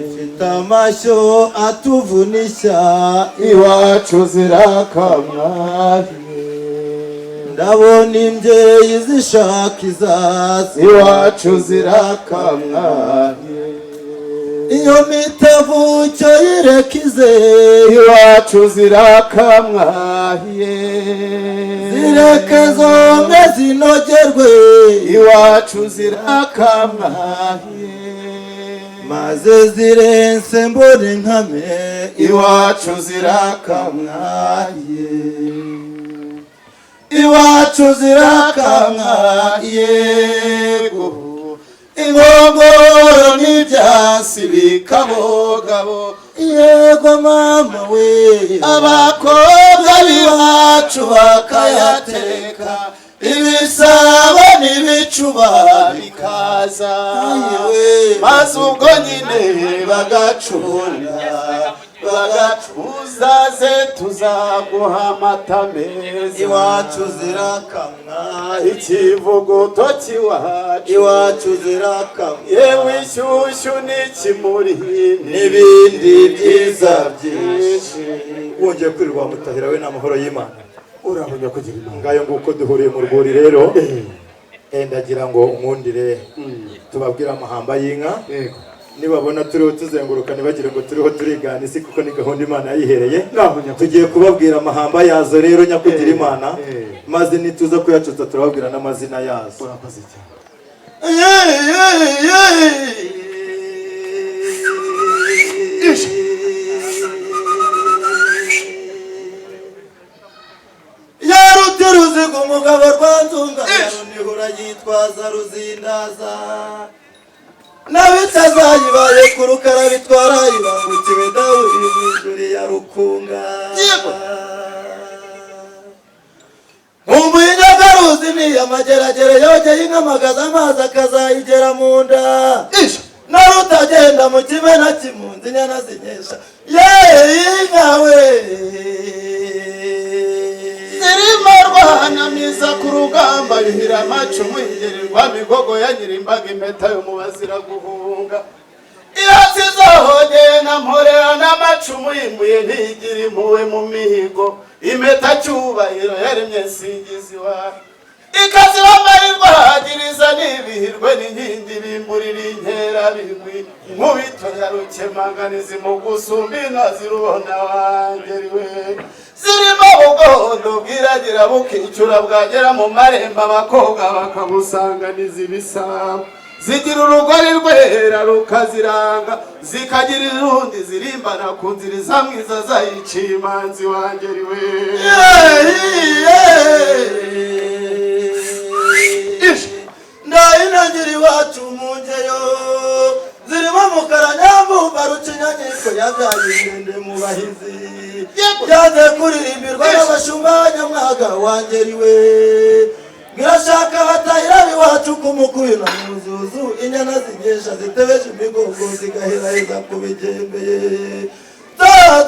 zifite amashyo atuvunisha iwacu zirakamwa. ndabona imbyeyi zishaka izazi iwacu zirakamwa. iyo mitavucyo yirekize iwacu zirakamwa. zireke zomwe zinogerwe iwacu zirakamwa. maze zirense mbone nkame iwacu zirakamwa. iwacu zirakamwa yego inkongoro n'ibyasi bikabogabo. yego mama we abakobwa b'iwacu bakayateka ibisabo n'ibicuba bikaza maze ubwo nyine bagacunda bagacuzaze tuzaguha amata meza. iwacu zirakamwa ikivuguto cy'iwacu iwacu zirakamwa yewe ishyushyu n'ikimuri n'ibindi byiza byinshi. wongeye kwirirwa mutahira we n'amahoro y'Imana. urabona kugira Imana ngayo nguko duhuriye mu rwuri rero ndagira ngo umwundire tubabwire amahamba y'inka. nibabona turiho tuzenguruka ntibagire ngo turiho turigana isi kuko ni gahunda Imana yayihereye. tugiye kubabwira amahamba yazo rero nyakugira Imana, maze nituza kuyacutsa turababwira n'amazina yazo. urakoze cyane. ruziga umugabo rwanzunga nihura yitwaza ruzindaza n'abitazayibaye ku rukara bitwara ibangukiwe dawudi mw'ijuri ya rukunga. nkumbuye inyagaruzi ni amageragere yogeye inkamagaza amazi akazayigera mu nda narutagenda mu kimena cy'impunzi inyana zinyesha inkawe zirimo rwahanamiza ku rugamba yuhira amacumu yigerirwa migogo ya nyirimbaga impeta yo mu bazira guhunga. iyo zizahogeye na mporera n'amacumu yimbuye ntigira impuhwe mu mihigo impeta cyubahiro yaremye singizi wawe ikaziramarirwa hagiriza n'ibihirwe n'inkingi bimburira inkera bigwi nkubito ya rukemanganizi mu gusumba inka zirubona wangeriwe zirimo ubugondo bwiragira bukicura bwagera mu marembo abakobwa bakabusanganiza ibisabo zigira urugori rwera rukaziranga zikagira irundi zirimbana ku nzira izamwiza zayiciye imanzi wangeriwe ndayinangira iwacu mu ngeyo zirimo mukara nyamvumba rucinyanyiko yabyaye ingende mu bahizi byanze kuririmbirwa n'abashumba nyamwaga wangeriwe ngirashaka batahira iwacu ku mukuyu na muzuzu inyana zinyesha zitebeje imigongo zigaherahiza ku bigembe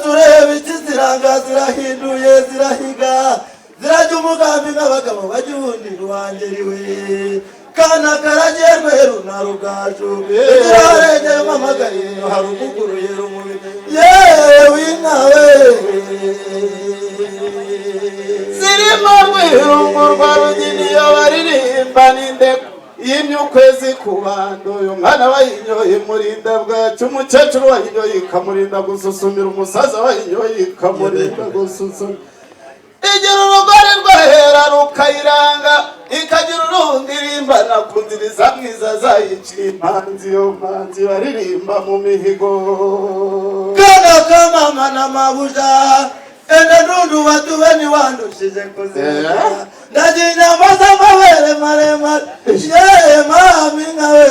tureba iki ziranga zirahinduye zirahiga zirajya umugambi nk'abagabo bagihundi wangeriwe kana karagiye rweru na rugaju irarengeye mpamagariye haruguguruye rumubiri yewe inkawe zirimo rwirungu rwa ruginiyo baririmba n'indeko y'imyukwezi ku bando uyu mwana wayinyoye murinda bwacu umukecuru wayinyoye ikamurinda gususumira umusaza wayinyoye ikamurinda gususumira igira urugori rwahera rukayiranga ikagira urundi irimbana ku nzira izamwiza zayiciye impanzi iyo mpanzi baririmba mu mihigo kana kamama na mabuja ende nundu watuwe ni wandushije kuzirika ndagira inyama z'amabere maremare mami nkawe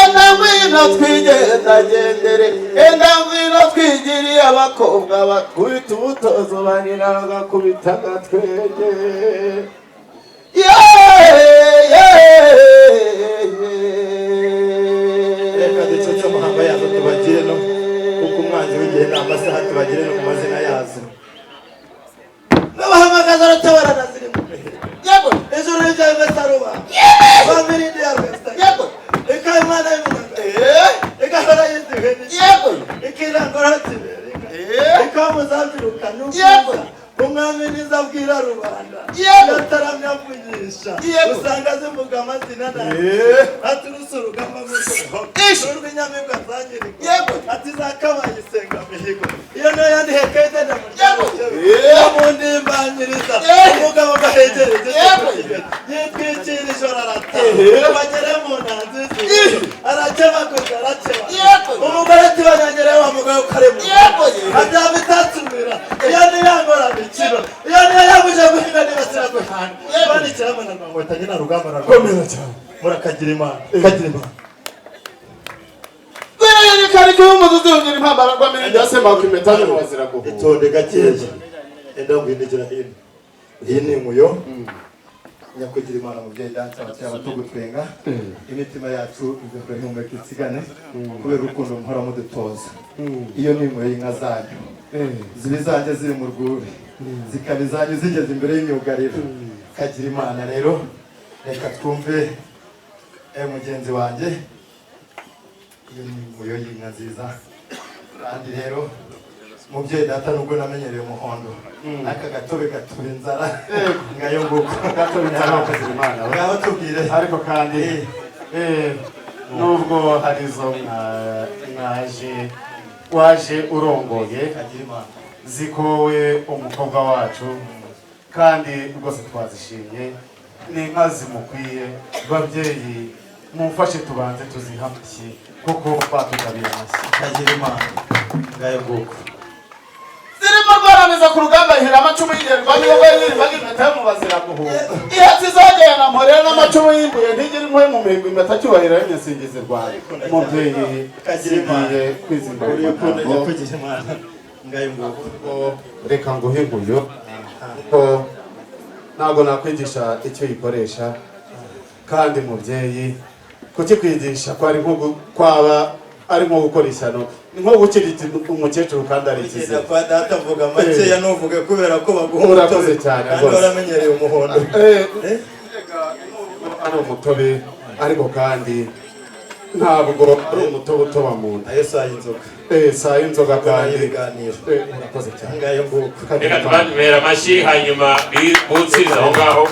enda ngwino twigendagendere enda ngwino twigiriye abakobwa bakubita ubutozo banira bagakubita agatwenge reka ducece amahamba yazo tubagire no kuko umwanzi w'igihe ni amasaha tubagire no ku mazina yazo n'abahamagaza rutabarana zirimo yego ijuru rya Vesaruba family ya Vesta yego kamuzabyiruka Yego. umwami nizabwira rubanda Yego. yataramye avugisha Yego. usanga zivuga amazina ati rusurugamba n'urw'inyamibwa zanyiriko Yego. ati zakabaye isenga mihigo iyo niyo yandihe kayitenda mu Yego. yo mu ndimbanyiriza umugabo gahegereje yitwikira ijoro arata bagere mu ntanzi arakebaguza arakeba umugore ati banyagere wa mugabo karemu abyaba itatsumira iyo niyo yangorana ikiro iyo niyo yabuje guhinga nibasira guhana bandikira amanarwa ngo batanye na rugamba rarakomeza cyane murakagira imana kagira imana kari kumuzu zungira impambara kwa mene ndasema ukimeta no wazira guhu itonde gakeya enda ngwindigira hino iyi ni inkuyo nyakugira imana mubyeyi data abatya batugutwenga imitima yacu igakora ihumeka itsigane kubera urukundo muhora mudutoza iyo ni inkuyo y'inka zanyu ziba izanjye ziri mu rwuri zikaba izanyu zigeze imbere y'imyugariro kagira imana rero reka twumve mugenzi wanjye iyo ni inkuyo y'inka nziza kandi rero mubyeyi data nubwo namenyereye umuhondo aka gatobe gatuba inzara ngayo nguko gatobe inzara ukagira imana ngaho tubwire ariko kandi nubwo hari zo waje urongoye kagira imana zikowe umukobwa wacu kandi rwose twazishimye ni inka zimukwiye babyeyi mumfashe tubanze tuzihamye kuko batugabira amashyi kagira imana ngayo nguko zirimo rwarameza ku rugamba ihera amacumu y'ingerwa niyogo y'iribaga impeta yo mu bazira guhunga ihatsi zogeye na mporera n'amacumu y'imbuye ntigire impuye mu mihigo impeta cyubahiro y'imyasingizi rwawe umubyeyi zigiye kwizimba kugira imana ngayo nguko reka nguhe inkuyo kuko ntabwo nakwigisha icyo uyikoresha kandi mubyeyi kukikwigisha ko ari nko gukora ishyano ni nko gukirita umukecuru kandi ari ikize kwa data mvuga makeya nuvuge kubera ko baguha urakoze cyane kandi waramenyereye umuhondo ari umutobe ariko kandi ntabwo ari umutobe utoba mu nda ayo saa y'inzoga saa y'inzoga kandi ibiganiro urakoze cyane ngayo nguko reka tubabera amashyi hanyuma butsiriza aho ngaho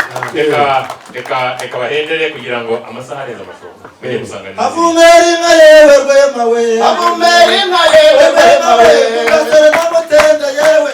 reka bahendere kugira ngo amasaha arenze amashoka mujye gusanganira avumera inka yewe rwema we avumera inka yewe rwema we ugasore n'amutenda yewe